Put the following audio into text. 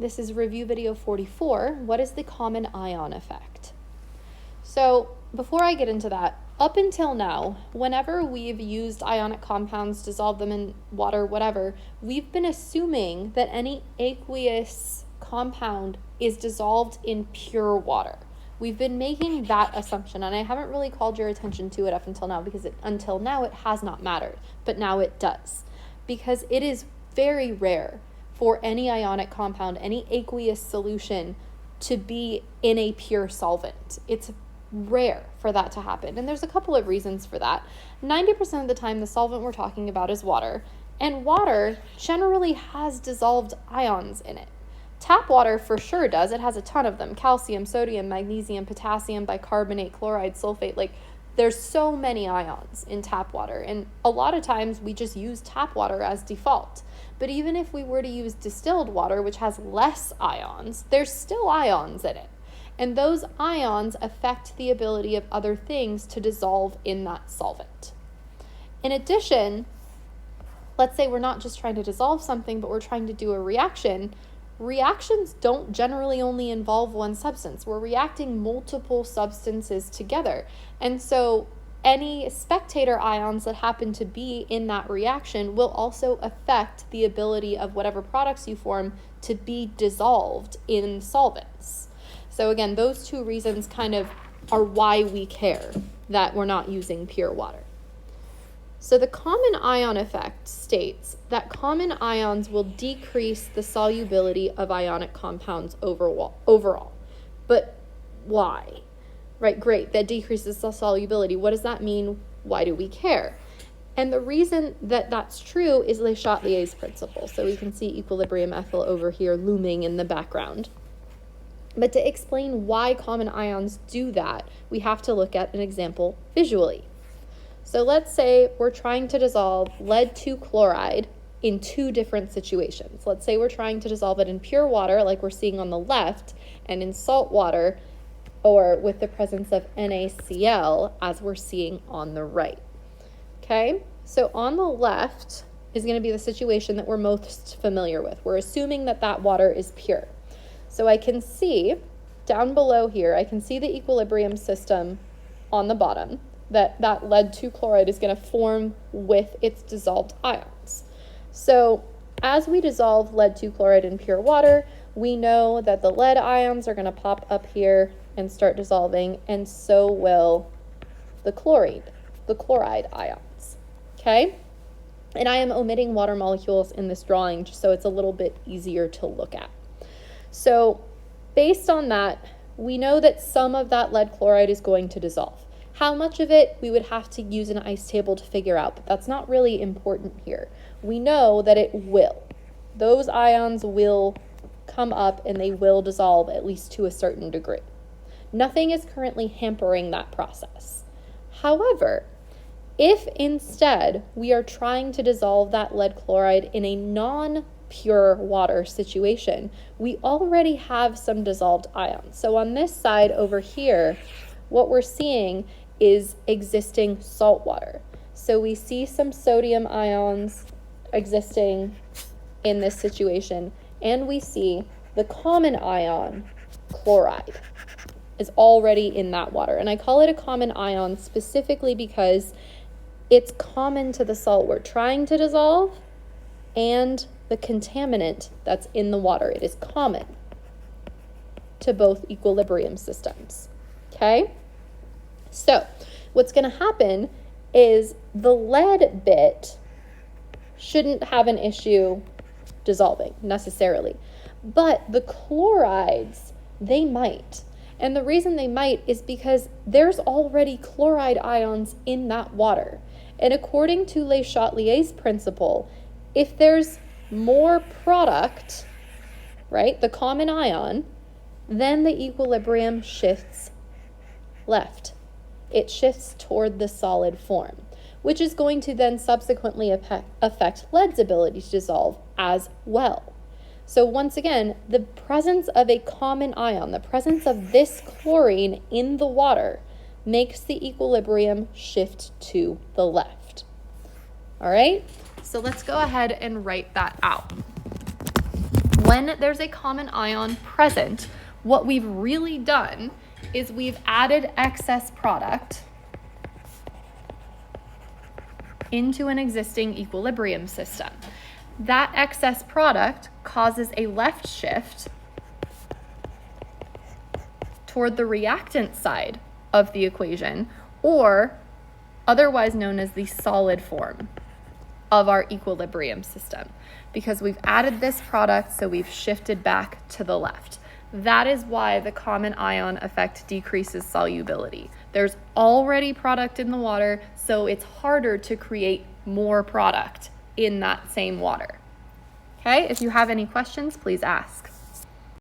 This is review video 44. What is the common ion effect? So before I get into that, up until now, whenever we've used ionic compounds, dissolved them in water, whatever, we've been assuming that any aqueous compound is dissolved in pure water. We've been making that assumption, and I haven't really called your attention to it up until now because until now it has not mattered, but now it does. Because it is very rare for any ionic compound, any aqueous solution to be in a pure solvent. It's rare for that to happen, and there's a couple of reasons for that. 90% of the time, the solvent we're talking about is water, and water generally has dissolved ions in it. Tap water for sure does. It has a ton of them: calcium, sodium, magnesium, potassium, bicarbonate, chloride, sulfate. Like, there's so many ions in tap water, and a lot of times we just use tap water as default. But even if we were to use distilled water, which has less ions, there's still ions in it. And those ions affect the ability of other things to dissolve in that solvent. In addition, let's say we're not just trying to dissolve something, but we're trying to do a reaction. Reactions don't generally only involve one substance. We're reacting multiple substances together. And so any spectator ions that happen to be in that reaction will also affect the ability of whatever products you form to be dissolved in solvents. So again, those two reasons kind of are why we care that we're not using pure water. So the common ion effect states that common ions will decrease the solubility of ionic compounds overall. But why? Right, great, that decreases the solubility. What does that mean? Why do we care? And the reason that that's true is Le Chatelier's principle. So we can see equilibrium ethyl over here looming in the background. But to explain why common ions do that, we have to look at an example visually. So let's say we're trying to dissolve lead 2 chloride in two different situations. Let's say we're trying to dissolve it in pure water, like we're seeing on the left, and in salt water, or with the presence of NaCl, as we're seeing on the right. Okay, so on the left is going to be the situation that we're most familiar with. We're assuming that that water is pure. So I can see down below here, I can see the equilibrium system on the bottom, that lead 2 chloride is going to form with its dissolved ions. So as we dissolve lead 2 chloride in pure water, we know that the lead ions are going to pop up here and start dissolving, and so will the chloride ions. Okay? And I am omitting water molecules in this drawing just so it's a little bit easier to look at. So based on that, we know that some of that lead chloride is going to dissolve. How much of it, we would have to use an ice table to figure out, but that's not really important here. We know that it will. Those ions will come up and they will dissolve, at least to a certain degree. Nothing is currently hampering that process. However, if instead we are trying to dissolve that lead chloride in a non-pure water situation, we already have some dissolved ions. So on this side over here, what we're seeing is existing salt water. So we see some sodium ions existing in this situation, and we see the common ion, chloride, is already in that water. And I call it a common ion specifically because it's common to the salt we're trying to dissolve and the contaminant that's in the water. It is common to both equilibrium systems. Okay? So what's going to happen is the lead bit shouldn't have an issue dissolving necessarily, but the chlorides, they might. And the reason they might is because there's already chloride ions in that water. And according to Le Chatelier's principle, if there's more product, right, the common ion, then the equilibrium shifts left. It shifts toward the solid form, which is going to then subsequently affect lead's ability to dissolve as well. So once again, the presence of a common ion, the presence of this chlorine in the water, makes the equilibrium shift to the left. All right, so let's go ahead and write that out. when there's a common ion present, what we've really done is we've added excess product into an existing equilibrium system. That excess product causes a left shift toward the reactant side of the equation, or otherwise known as the solid form of our equilibrium system, because we've added this product, so we've shifted back to the left. That is why the common ion effect decreases solubility. There's already product in the water, so it's harder to create more product in that same water. Okay, if you have any questions, please ask.